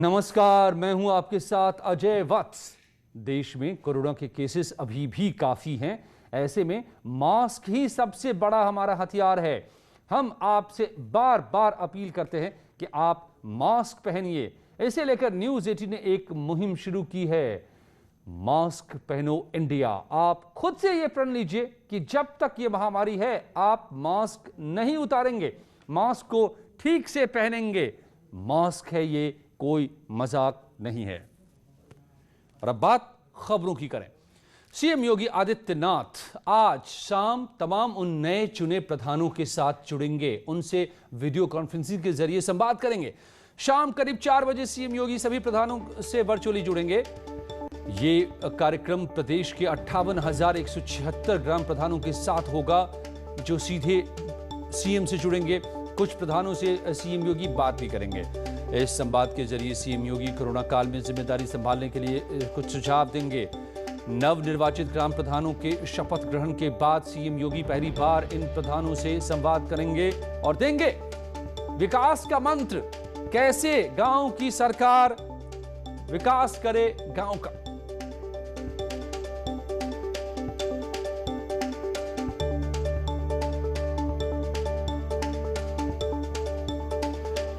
नमस्कार, मैं हूं आपके साथ अजय वत्स। देश में कोरोना के केसेस अभी भी काफी हैं। ऐसे में मास्क ही सबसे बड़ा हमारा हथियार है। हम आपसे बार बार अपील करते हैं कि आप मास्क पहनिए। इसे लेकर न्यूज़ 18 ने एक मुहिम शुरू की है, मास्क पहनो इंडिया। आप खुद से यह प्रण लीजिए कि जब तक ये महामारी है आप मास्क नहीं उतारेंगे, मास्क को ठीक से पहनेंगे। मास्क है ये, कोई मजाक नहीं है। और अब बात खबरों की करें। सीएम योगी आदित्यनाथ आज शाम तमाम उन नए चुने प्रधानों के साथ जुड़ेंगे, उनसे वीडियो कॉन्फ्रेंसिंग के जरिए संवाद करेंगे। शाम करीब 4 बजे सीएम योगी सभी प्रधानों से वर्चुअली जुड़ेंगे। ये कार्यक्रम प्रदेश के 58,176 ग्राम प्रधानों के साथ होगा जो सीधे सीएम से जुड़ेंगे। कुछ प्रधानों से सीएम योगी बात भी करेंगे। इस संवाद के जरिए सीएम योगी कोरोना काल में जिम्मेदारी संभालने के लिए कुछ सुझाव देंगे। नवनिर्वाचित ग्राम प्रधानों के शपथ ग्रहण के बाद सीएम योगी पहली बार इन प्रधानों से संवाद करेंगे और देंगे विकास का मंत्र। कैसे गांव की सरकार विकास करे गांव का।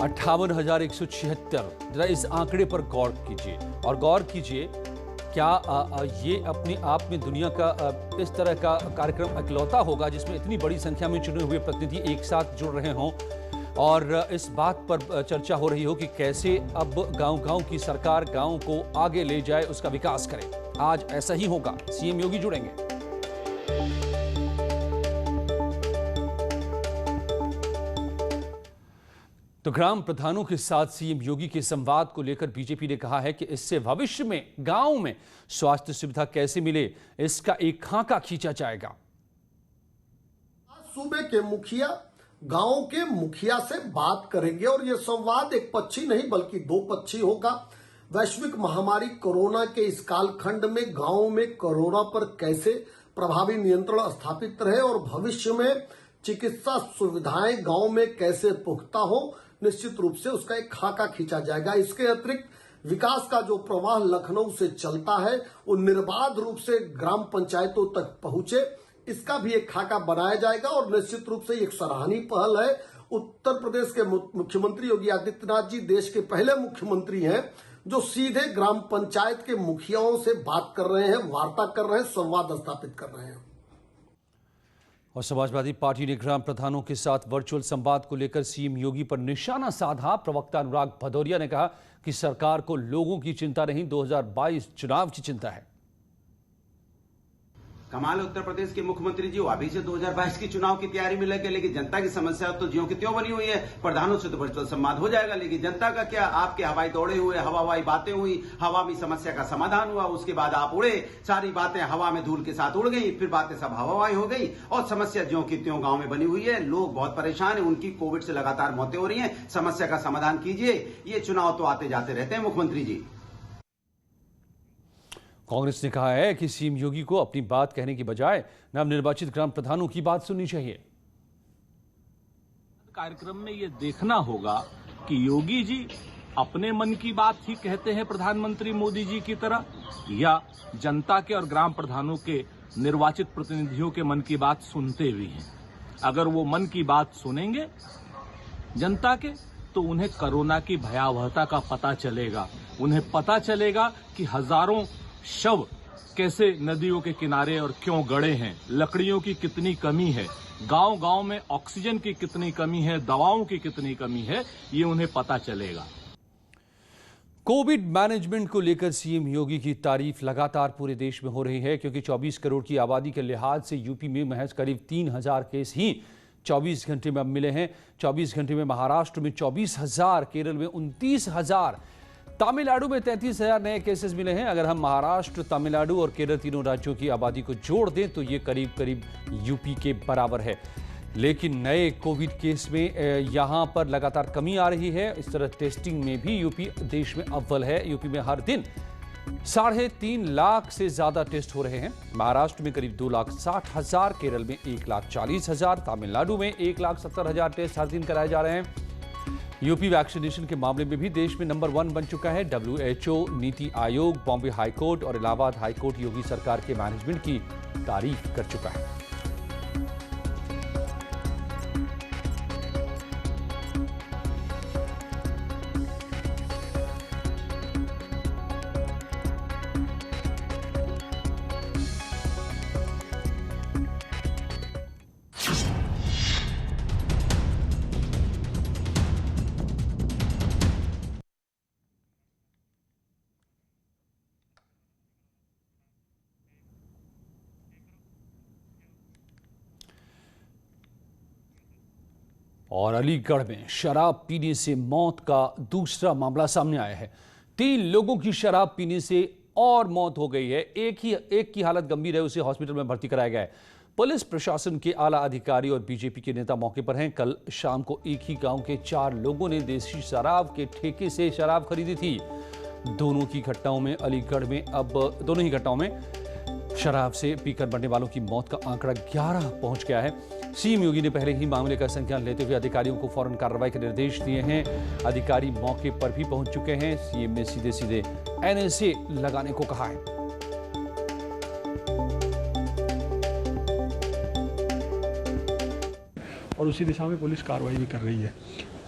अट्ठावन 1,176। जरा इस आंकड़े पर गौर कीजिए और गौर कीजिए, क्या ये अपने आप में दुनिया का इस तरह का कार्यक्रम इकलौता होगा जिसमें इतनी बड़ी संख्या में चुने हुए प्रतिनिधि एक साथ जुड़ रहे हों और इस बात पर चर्चा हो रही हो कि कैसे अब गांव-गांव की सरकार गांव को आगे ले जाए, उसका विकास करे। आज ऐसा ही होगा, सीएम योगी जुड़ेंगे। तो ग्राम प्रधानों के साथ सीएम योगी के संवाद को लेकर बीजेपी ने कहा है कि इससे भविष्य में गांव में स्वास्थ्य सुविधा कैसे मिले, इसका एक खाका खींचा जाएगा। सूबे के मुखिया गांव के मुखिया से बात करेंगे और यह संवाद एक पक्षी नहीं बल्कि दो पक्षी होगा। वैश्विक महामारी कोरोना के इस कालखंड में गांव में कोरोना पर कैसे प्रभावी नियंत्रण स्थापित रहे और भविष्य में चिकित्सा सुविधाएं गांव में कैसे पुख्ता हो, निश्चित रूप से उसका एक खाका खींचा जाएगा। इसके अतिरिक्त विकास का जो प्रवाह लखनऊ से चलता है वो निर्बाध रूप से ग्राम पंचायतों तक पहुंचे, इसका भी एक खाका बनाया जाएगा। और निश्चित रूप से एक सराहनीय पहल है। उत्तर प्रदेश के मुख्यमंत्री योगी आदित्यनाथ जी देश के पहले मुख्यमंत्री हैं जो सीधे ग्राम पंचायत के मुखियाओं से बात कर रहे हैं, वार्ता कर रहे हैं, संवाद स्थापित कर रहे हैं। और समाजवादी पार्टी ने ग्राम प्रधानों के साथ वर्चुअल संवाद को लेकर सीएम योगी पर निशाना साधा। प्रवक्ता अनुराग भदौरिया ने कहा कि सरकार को लोगों की चिंता नहीं, 2022 चुनाव की चिंता है। कमाल उत्तर प्रदेश के मुख्यमंत्री जी अभी से 2022 की चुनाव की तैयारी में लगे, लेकिन जनता की समस्या तो ज्यों की त्यों बनी हुई है। प्रधानों से तो वर्चुअल संवाद हो जाएगा, लेकिन जनता का क्या? आपके हवाई दौड़े हुए, हवाई बातें हुई, हवा में समस्या का समाधान हुआ, उसके बाद आप उड़े, सारी बातें हवा में धूल के साथ उड़ गई, फिर बातें सब हवाई हो गई और समस्या ज्यों की त्यों गांव में बनी हुई है। लोग बहुत परेशान है, उनकी कोविड से लगातार मौतें हो रही है। समस्या का समाधान कीजिए। ये चुनाव तो आते जाते रहते हैं मुख्यमंत्री जी। कांग्रेस ने कहा है कि सीएम योगी को अपनी बात कहने की बजाय नवनिर्वाचित ग्राम प्रधानों की बात सुननी चाहिए। कार्यक्रम में ये देखना होगा कि योगी जी अपने मन की बात ही कहते हैं प्रधानमंत्री मोदी जी की तरह, या जनता के और ग्राम प्रधानों के निर्वाचित प्रतिनिधियों के मन की बात सुनते हुए हैं। अगर वो मन की बात सुनेंगे जनता के, तो उन्हें कोरोना की भयावहता का पता चलेगा। उन्हें पता चलेगा कि हजारों शव कैसे नदियों के किनारे और क्यों गड़े हैं, लकड़ियों की कितनी कमी है, गांव-गांव में ऑक्सीजन की कितनी कमी है, दवाओं की कितनी कमी है, ये उन्हें पता चलेगा। कोविड मैनेजमेंट को लेकर सीएम योगी की तारीफ लगातार पूरे देश में हो रही है, क्योंकि 24 करोड़ की आबादी के लिहाज से यूपी में महज करीब 3,000 केस ही 24 घंटे में अब मिले हैं। 24 घंटे में महाराष्ट्र में 24,000, केरल में 29,000, तमिलनाडु में 33,000 नए केसेस मिले हैं। अगर हम महाराष्ट्र, तमिलनाडु और केरल तीनों राज्यों की आबादी को जोड़ दें तो ये करीब करीब यूपी के बराबर है। लेकिन नए कोविड केस में यहां पर लगातार कमी आ रही है। इस तरह टेस्टिंग में भी यूपी देश में अव्वल है। यूपी में हर दिन 3.5 लाख से ज्यादा टेस्ट हो रहे हैं। महाराष्ट्र में करीब 2,60,000, केरल में 1,40,000, तमिलनाडु में 1,70,000 टेस्ट हर दिन कराए जा रहे हैं। यूपी वैक्सीनेशन के मामले में भी देश में नंबर 1 बन चुका है। WHO, नीति आयोग, बॉम्बे हाईकोर्ट और इलाहाबाद हाईकोर्ट योगी सरकार के मैनेजमेंट की तारीफ कर चुका है। और अलीगढ़ में शराब पीने से मौत का दूसरा मामला सामने आया है। 3 लोगों की शराब पीने से और मौत हो गई है। एक की हालत गंभीर है, उसे हॉस्पिटल में भर्ती कराया गया है। पुलिस प्रशासन के आला अधिकारी और बीजेपी के नेता मौके पर हैं। कल शाम को एक ही गांव के 4 लोगों ने देसी शराब के ठेके से शराब खरीदी थी। दोनों ही घटनाओं में शराब से पीकर मरने वालों की मौत का आंकड़ा 11 पहुंच गया है। सीएम योगी ने पहले ही मामले का संज्ञान लेते हुए अधिकारियों को फौरन कार्रवाई के निर्देश दिए हैं। अधिकारी मौके पर भी पहुंच चुके हैं। सीएम ने सीधे NSA लगाने को कहा है। और उसी दिशा में पुलिस कार्रवाई भी कर रही है।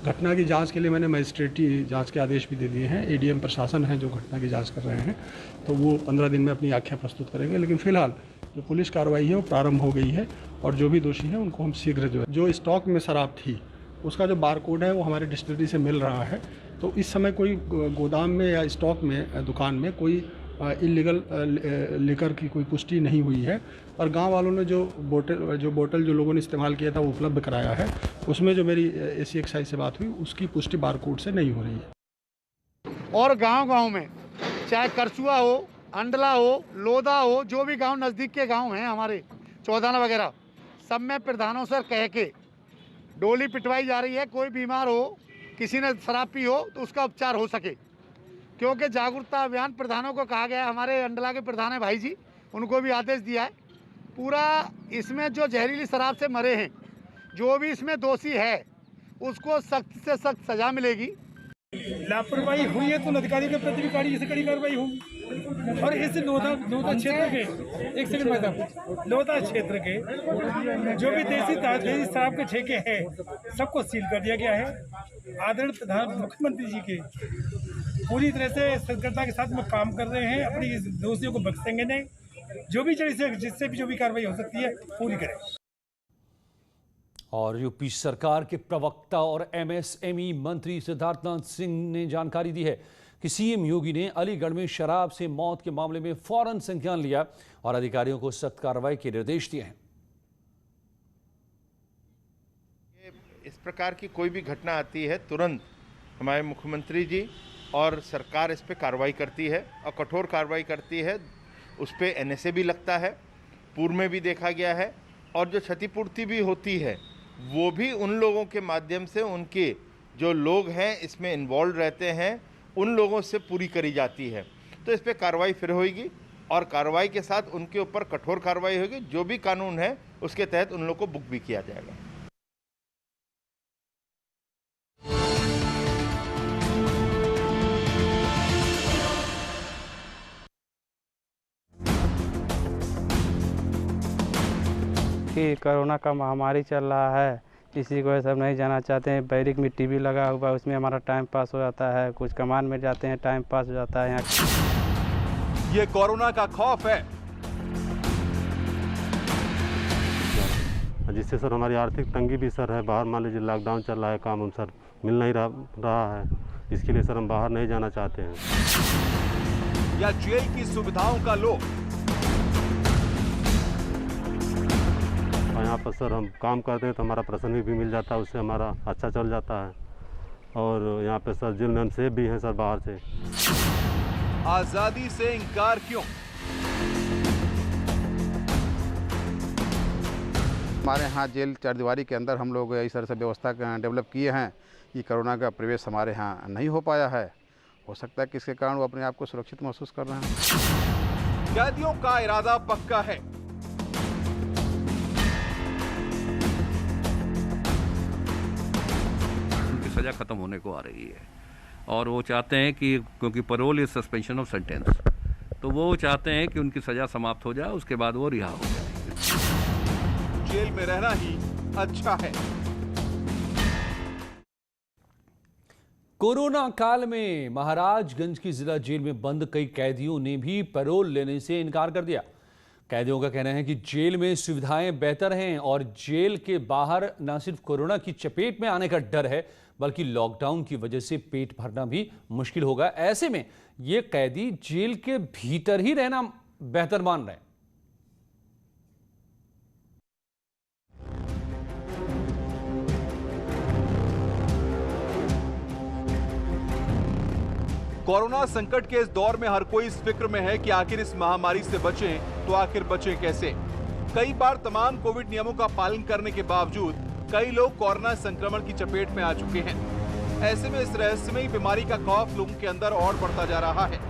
घटना की जांच के लिए मैंने मजिस्ट्रेटी जांच के आदेश भी दे दिए हैं। ADM प्रशासन है जो घटना की जांच कर रहे हैं, तो वो 15 दिन में अपनी आख्या प्रस्तुत करेंगे। लेकिन फिलहाल जो पुलिस कार्रवाई है वो प्रारंभ हो गई है और जो भी दोषी हैं उनको हम शीघ्र जो स्टॉक में शराब थी उसका जो बारकोड है वो हमारे डिस्टिलरी से मिल रहा है। तो इस समय कोई गोदाम में या स्टॉक में दुकान में कोई इलीगल लिकर की कोई पुष्टि नहीं हुई है। और गांव वालों ने जो बोतल जो लोगों ने इस्तेमाल किया था वो उपलब्ध कराया है। उसमें जो मेरी AC एक्साइज से बात हुई उसकी पुष्टि बारकोड से नहीं हो रही है। और गांव-गांव में चाहे करसुआ हो, अंडला हो, लोधा हो, जो भी गांव नज़दीक के गांव हैं हमारे चौदाना वगैरह, सब में प्रधानों से कह के डोली पिटवाई जा रही है। कोई बीमार हो, किसी ने शराब पी हो तो उसका उपचार हो सके, क्योंकि जागरूकता अभियान प्रधानों को कहा गया है। हमारे अंडला के प्रधान है भाई जी, उनको भी आदेश दिया है। पूरा इसमें जो जहरीली शराब से मरे हैं, जो भी इसमें दोषी है उसको सख्त से सख्त सजा मिलेगी। लापरवाही हुई है तो अधिकारी के प्रति भी कड़ी कार्रवाई होगी। और इस लोधा क्षेत्र के लोधा क्षेत्र के जो भी देसी शराब के ठेके हैं सबको सील कर दिया गया है। आदरणीय प्रधान मुख्यमंत्री जी के पूरी तरह से सतर्कता के साथ में काम कर रहे हैं। अपनी दोषियों को बख्शेंगे नहीं। जो भी जिससे भी जो भी कार्रवाई हो सकती है पूरी करें। और यूपी सरकार के प्रवक्ता और MSME मंत्री सिद्धार्थनाथ सिंह ने जानकारी दी है कि सीएम योगी ने अलीगढ़ में शराब से मौत के मामले में फौरन संज्ञान लिया और अधिकारियों को सख्त कार्रवाई के निर्देश दिए हैं। इस प्रकार की कोई भी घटना आती है तुरंत हमारे मुख्यमंत्री जी और सरकार इस पे कार्रवाई करती है और कठोर कार्रवाई करती है। उस पे NSA भी लगता है, पूर्व में भी देखा गया है। और जो क्षतिपूर्ति भी होती है वो भी उन लोगों के माध्यम से, उनके जो लोग हैं इसमें इन्वॉल्व रहते हैं, उन लोगों से पूरी करी जाती है। तो इस पे कार्रवाई फिर होगी और कार्रवाई के साथ उनके ऊपर कठोर कार्रवाई होगी। जो भी कानून है उसके तहत उन लोगों को बुक भी किया जाएगा। कि कोरोना का महामारी चल रहा है, इसी को सब नहीं जाना चाहते हैं। बैरिक में टीवी लगा हुआ है, उसमें हमारा टाइम पास हो जाता है। कुछ कमान में जाते हैं, टाइम पास हो जाता है। यहाँ ये कोरोना का खौफ है जिससे सर हमारी आर्थिक तंगी भी सर है। बाहर मान लीजिए लॉकडाउन चल रहा है, काम हम सर मिल नहीं रहा है। इसके लिए सर हम बाहर नहीं जाना चाहते हैं। या जेल की सुविधाओं का लोभ। यहाँ पर सर हम काम करते हैं तो हमारा प्रसन्न भी मिल जाता है, उससे हमारा अच्छा चल जाता है। और यहाँ पे सर जेल में हम सेफ भी हैं सर बाहर से। आजादी से इनकार क्यों? हमारे यहाँ जेल चारदीवारी के अंदर हम लोग इस तरह से व्यवस्था डेवलप किए हैं कि कोरोना का प्रवेश हमारे यहाँ नहीं हो पाया है। हो सकता है कि इसके कारण वो अपने आप को सुरक्षित महसूस कर रहे हैं। कैदियों का इरादा पक्का है। उनकी सज़ा ख़त्म होने को आ रही है और वो चाहते हैं कि क्योंकि parole is suspension of sentence, तो वो चाहते हैं कि उनकी सज़ा समाप्त हो जाए, उसके बाद वो रिहा हो जाए। जेल में रहना ही अच्छा है। कोरोना काल में महाराजगंज की जिला जेल में बंद कई कैदियों ने भी पैरोल लेने से इनकार कर दिया। कैदियों का कहना है कि जेल में सुविधाएं बेहतर हैं और जेल के बाहर न सिर्फ कोरोना की चपेट में आने का डर है बल्कि लॉकडाउन की वजह से पेट भरना भी मुश्किल होगा। ऐसे में ये कैदी जेल के भीतर ही रहना बेहतर मान रहे हैं। कोरोना संकट के इस दौर में हर कोई इस फिक्र में है कि आखिर इस महामारी से बचें तो आखिर बचें कैसे। कई बार तमाम कोविड नियमों का पालन करने के बावजूद कई लोग कोरोना संक्रमण की चपेट में आ चुके हैं। ऐसे में इस रहस्यमयी बीमारी का खौफ लोगों के अंदर और बढ़ता जा रहा है।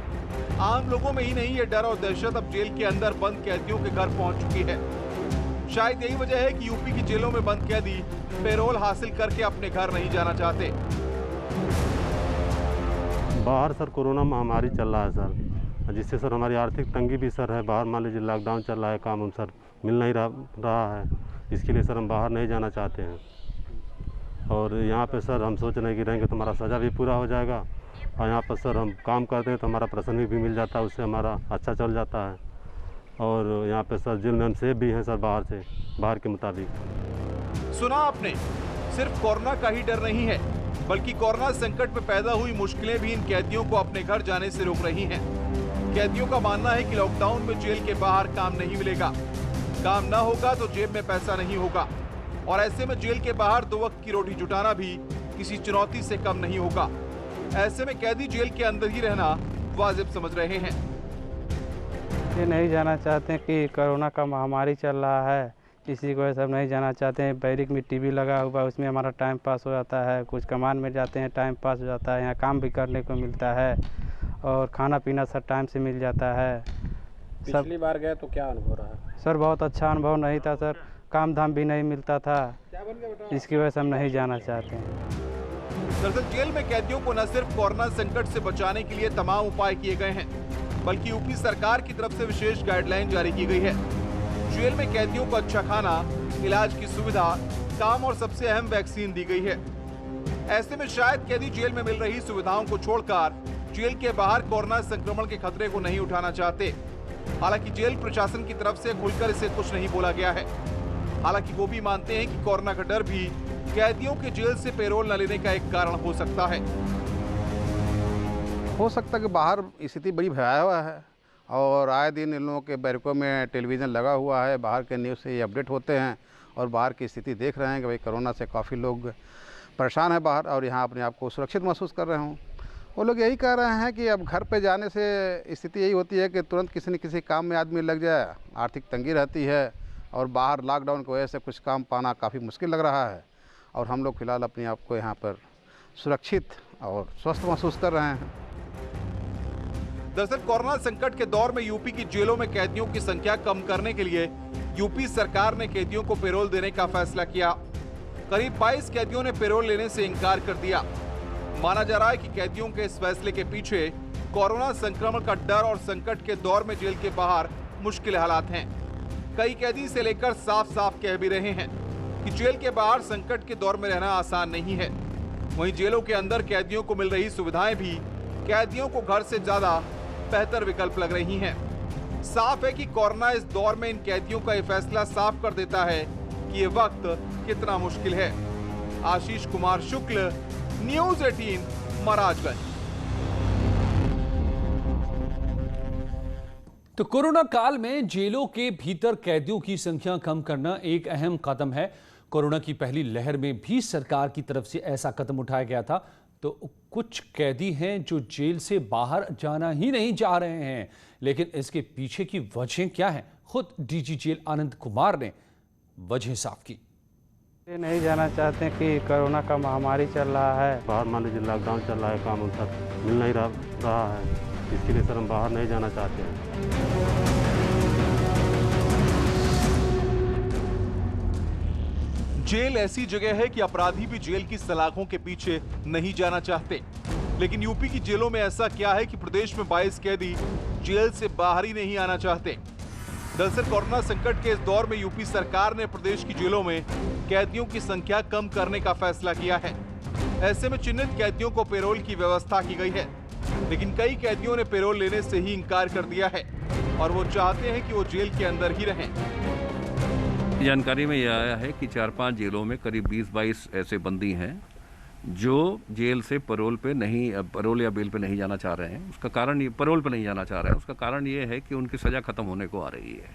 आम लोगों में ही नहीं, ये डर और दहशत अब जेल के अंदर बंद कैदियों के घर पहुंच चुकी है। शायद यही वजह है कि यूपी की जेलों में बंद कैदी पैरोल हासिल करके अपने घर नहीं जाना चाहते। बाहर सर कोरोना महामारी चल रहा है सर, जिससे सर हमारी आर्थिक तंगी भी सर है। बाहर मान लीजिए लॉकडाउन चल रहा है, काम हम सर मिल नहीं रहा है, इसके लिए सर हम बाहर नहीं जाना चाहते हैं। और यहाँ पे सर हम सोच रहे हैं कि रहेंगे तो हमारा सज़ा भी पूरा हो जाएगा और यहाँ पर सर हम काम करते हैं तो हमारा प्रसन्न भी मिल जाता है, उससे हमारा अच्छा चल जाता है। और यहाँ पे सर जेल में हम सेफ भी हैं सर बाहर के मुताबिक। सुना आपने, सिर्फ कोरोना का ही डर नहीं है बल्कि कोरोना संकट में पैदा हुई मुश्किलें भी इन कैदियों को अपने घर जाने से रोक रही हैं। कैदियों का मानना है कि लॉकडाउन में जेल के बाहर काम नहीं मिलेगा, काम ना होगा तो जेब में पैसा नहीं होगा और ऐसे में जेल के बाहर 2 वक्त की रोटी जुटाना भी किसी चुनौती से कम नहीं होगा। ऐसे में कैदी जेल के अंदर ही रहना वाजिब समझ रहे हैं। ये नहीं जाना चाहते कि कोरोना का महामारी चल रहा है, इसी को सब नहीं जाना चाहते हैं। बैरिक में टीवी लगा हुआ है, उसमें हमारा टाइम पास हो जाता है। कुछ कमान में जाते हैं, टाइम पास हो जाता है। यहाँ काम भी करने को मिलता है और खाना पीना सर टाइम से मिल जाता है। पिछली बार गए तो क्या अनुभव रहा? सर बहुत अच्छा अनुभव नहीं था सर, काम धाम भी नहीं मिलता था, इसकी वजह से हम नहीं जाना चाहते हैं। दरअसल जेल में कैदियों को न सिर्फ कोरोना संकट से बचाने के लिए तमाम उपाय किए गए हैं बल्कि यूपी सरकार की तरफ से विशेष गाइडलाइन जारी की गई है। जेल में कैदियों को अच्छा खाना, इलाज की सुविधा, काम और सबसे अहम वैक्सीन दी गई है। ऐसे में शायद कैदी जेल में मिल रही सुविधाओं को छोड़कर जेल के बाहर कोरोना संक्रमण के खतरे को नहीं उठाना चाहते। हालांकि जेल प्रशासन की तरफ से खुलकर इसे कुछ नहीं बोला गया है। हालांकि वो भी मानते हैं कि कोरोना का डर भी कैदियों के जेल से पैरोल न लेने का एक कारण हो सकता है। हो सकता है कि बाहर स्थिति बड़ी भयावह है और आए दिन इन लोगों के बैरकों में टेलीविज़न लगा हुआ है, बाहर के न्यूज़ से ये अपडेट होते हैं और बाहर की स्थिति देख रहे हैं कि भाई कोरोना से काफ़ी लोग परेशान हैं बाहर और यहाँ अपने आप को सुरक्षित महसूस कर रहे हों। वो लोग यही कह रहे हैं कि अब घर पे जाने से स्थिति यही होती है कि तुरंत किसी न किसी काम में आदमी लग जाए, आर्थिक तंगी रहती है और बाहर लॉकडाउन की वजह से कुछ काम पाना काफ़ी मुश्किल लग रहा है और हम लोग फिलहाल अपने आप को यहाँ पर सुरक्षित और स्वस्थ महसूस कर रहे हैं। दरअसल कोरोना संकट के दौर में यूपी की जेलों में कैदियों की संख्या कम करने के लिए यूपी सरकार ने कैदियों को पैरोल देने का फैसला किया। करीब 22 कैदियों ने पैरोल लेने से इनकार कर दिया। माना जा रहा है कि कैदियों के इस फैसले के पीछे कोरोना संक्रमण का डर और संकट के दौर में जेल के बाहर मुश्किल हालात हैं। कई कैदी से लेकर साफ साफ कह भी रहे हैं कि जेल के बाहर संकट के दौर में रहना आसान नहीं है। वहीं जेलों के अंदर कैदियों को मिल रही सुविधाएं भी कैदियों को घर से ज्यादा बेहतर विकल्प लग रही हैं। साफ है कि कोरोना इस दौर में इन कैदियों का ये फैसला साफ कर देता है कि ये वक्त कितना मुश्किल है। आशीष कुमार शुक्ल, न्यूज़ 18, महाराजगंज। तो कोरोना काल में जेलों के भीतर कैदियों की संख्या कम करना एक अहम कदम है। कोरोना की पहली लहर में भी सरकार की तरफ से ऐसा कदम उठाया गया था। तो कुछ कैदी हैं जो जेल से बाहर जाना ही नहीं चाह रहे हैं, लेकिन इसके पीछे की वजह क्या है, खुद डीजी जेल आनंद कुमार ने वजह साफ की। ये नहीं जाना चाहते कि कोरोना का महामारी चल रहा है, बाहर मान लीजिए लॉकडाउन चल रहा है, काम हम सर मिल नहीं रहा है, इसके लिए सर हम बाहर नहीं जाना चाहते हैं। जेल ऐसी जगह है कि अपराधी भी जेल की सलाखों के पीछे नहीं जाना चाहते। लेकिन यूपी की जेलों में ऐसा क्या है कि प्रदेश में 22 कैदी जेल से बाहर ही नहीं आना चाहते। दरअसल कोरोना संकट के इस दौर में यूपी सरकार ने प्रदेश की जेलों में कैदियों की संख्या कम करने का फैसला किया है। ऐसे में चिन्हित कैदियों को पेरोल की व्यवस्था की गई है, लेकिन कई कैदियों ने पेरोल लेने से ही इंकार कर दिया है और वो चाहते हैं कि वो जेल के अंदर ही रहें। जानकारी में यह आया है कि 4-5 जेलों में करीब 20-22 ऐसे बंदी हैं जो जेल से परोल या बेल पे नहीं जाना चाह रहे हैं। उसका कारण ये परोल पे नहीं जाना चाह रहे हैं, उसका कारण ये है कि उनकी सज़ा ख़त्म होने को आ रही है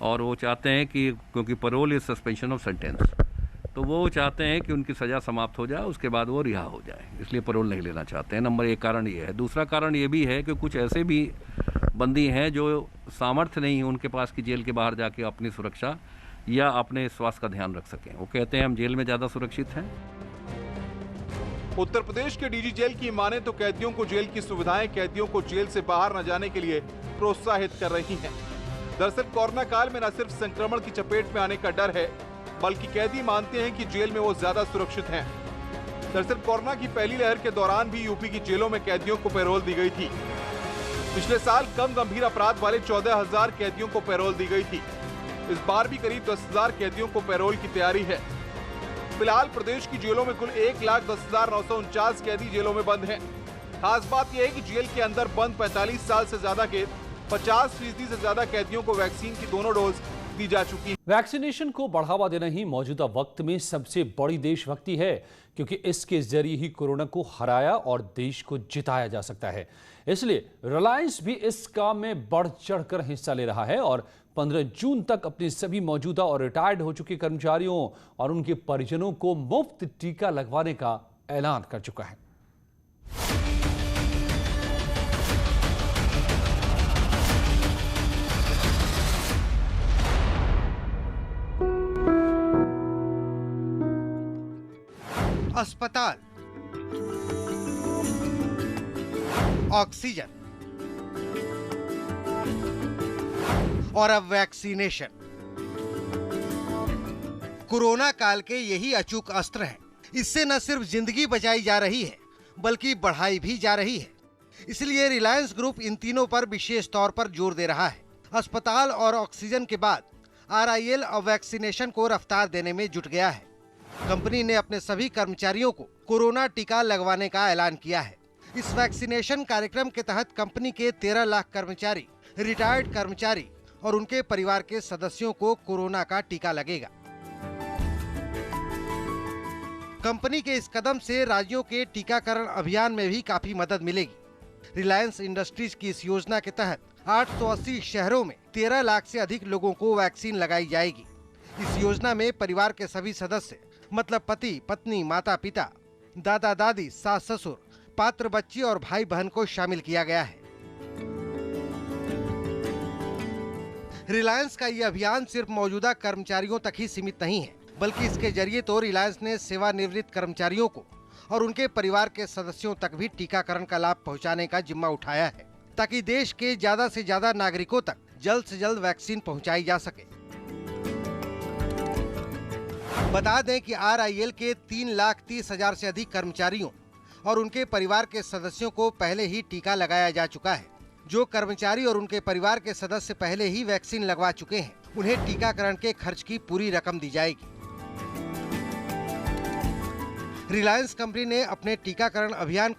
और वो चाहते हैं कि क्योंकि parole is suspension of sentence, तो वो चाहते हैं कि उनकी सज़ा समाप्त हो जाए, उसके बाद वो रिहा हो जाए, इसलिए परोल नहीं लेना चाहते हैं। नंबर 1 कारण ये है। दूसरा कारण ये भी है कि कुछ ऐसे भी बंदी हैं जो सामर्थ्य नहीं है उनके पास कि जेल के बाहर जाके अपनी सुरक्षा या अपने स्वास्थ्य का ध्यान रख सकें। वो कहते हैं हम जेल में ज़्यादा सुरक्षित हैं। उत्तर प्रदेश के डीजी जेल की माने तो कैदियों को जेल की सुविधाएं कैदियों को जेल से बाहर न जाने के लिए प्रोत्साहित कर रही हैं। दरअसल कोरोना काल में न सिर्फ संक्रमण की चपेट में आने का डर है, बल्कि कैदी मानते हैं कि जेल में वो ज्यादा सुरक्षित हैं। दरअसल कोरोना की पहली लहर के दौरान भी यूपी की जेलों में कैदियों को पैरोल दी गई थी। पिछले साल कम गंभीर अपराध वाले 14,000 कैदियों को पैरोल दी गई थी। इस बार भी करीब 10,000 कैदियों को पैरोल की तैयारी है। फिलहाल प्रदेश की जेलों में कुल 1,10,949 कैदी जेलों में बंद हैं। खास बात यह है कि जेल के अंदर बंद 45 साल से ज्यादा के 50% से ज्यादा कैदियों को वैक्सीन की दोनों डोज दी जा चुकी है। वैक्सीनेशन को बढ़ावा देना ही मौजूदा वक्त में सबसे बड़ी देशभक्ति है, क्योंकि इसके जरिए ही कोरोना को हराया और देश को जिताया जा सकता है। इसलिए रिलायंस भी इस काम में बढ़ चढ़कर हिस्सा ले रहा है और 15 जून तक अपने सभी मौजूदा और रिटायर्ड हो चुके कर्मचारियों और उनके परिजनों को मुफ्त टीका लगवाने का ऐलान कर चुका है। अस्पताल, ऑक्सीजन और अब वैक्सीनेशन, कोरोना काल के यही अचूक अस्त्र हैं। इससे न सिर्फ जिंदगी बचाई जा रही है, बल्कि बढ़ाई भी जा रही है। इसलिए रिलायंस ग्रुप इन तीनों पर विशेष तौर पर जोर दे रहा है। अस्पताल और ऑक्सीजन के बाद RIL अब वैक्सीनेशन को रफ्तार देने में जुट गया है। कंपनी ने अपने सभी कर्मचारियों को कोरोना टीका लगवाने का ऐलान किया है। इस वैक्सीनेशन कार्यक्रम के तहत कंपनी के 13 लाख कर्मचारी, रिटायर्ड कर्मचारी और उनके परिवार के सदस्यों को कोरोना का टीका लगेगा। कंपनी के इस कदम से राज्यों के टीकाकरण अभियान में भी काफी मदद मिलेगी। रिलायंस इंडस्ट्रीज की इस योजना के तहत 880 शहरों में 13 लाख से अधिक लोगों को वैक्सीन लगाई जाएगी। इस योजना में परिवार के सभी सदस्य मतलब पति, पत्नी, माता पिता, दादा दादी, सास ससुर, पात्र बच्ची और भाई बहन को शामिल किया गया है। रिलायंस का ये अभियान सिर्फ मौजूदा कर्मचारियों तक ही सीमित नहीं है, बल्कि इसके जरिए तो रिलायंस ने सेवानिवृत्त कर्मचारियों को और उनके परिवार के सदस्यों तक भी टीकाकरण का लाभ पहुंचाने का जिम्मा उठाया है, ताकि देश के ज्यादा से ज्यादा नागरिकों तक जल्द से जल्द वैक्सीन पहुंचाई जा सके। बता दें कि RIL के 3,30,000 से अधिक कर्मचारियों और उनके परिवार के सदस्यों को पहले ही टीका लगाया जा चुका है। जो कर्मचारी और उनके परिवार के सदस्य पहले ही वैक्सीन लगवा चुके हैं, उन्हें टीकाकरण के खर्च की पूरी रकम दी जाएगी। रिलायंस कंपनी ने अपने टीकाकरण अभियान को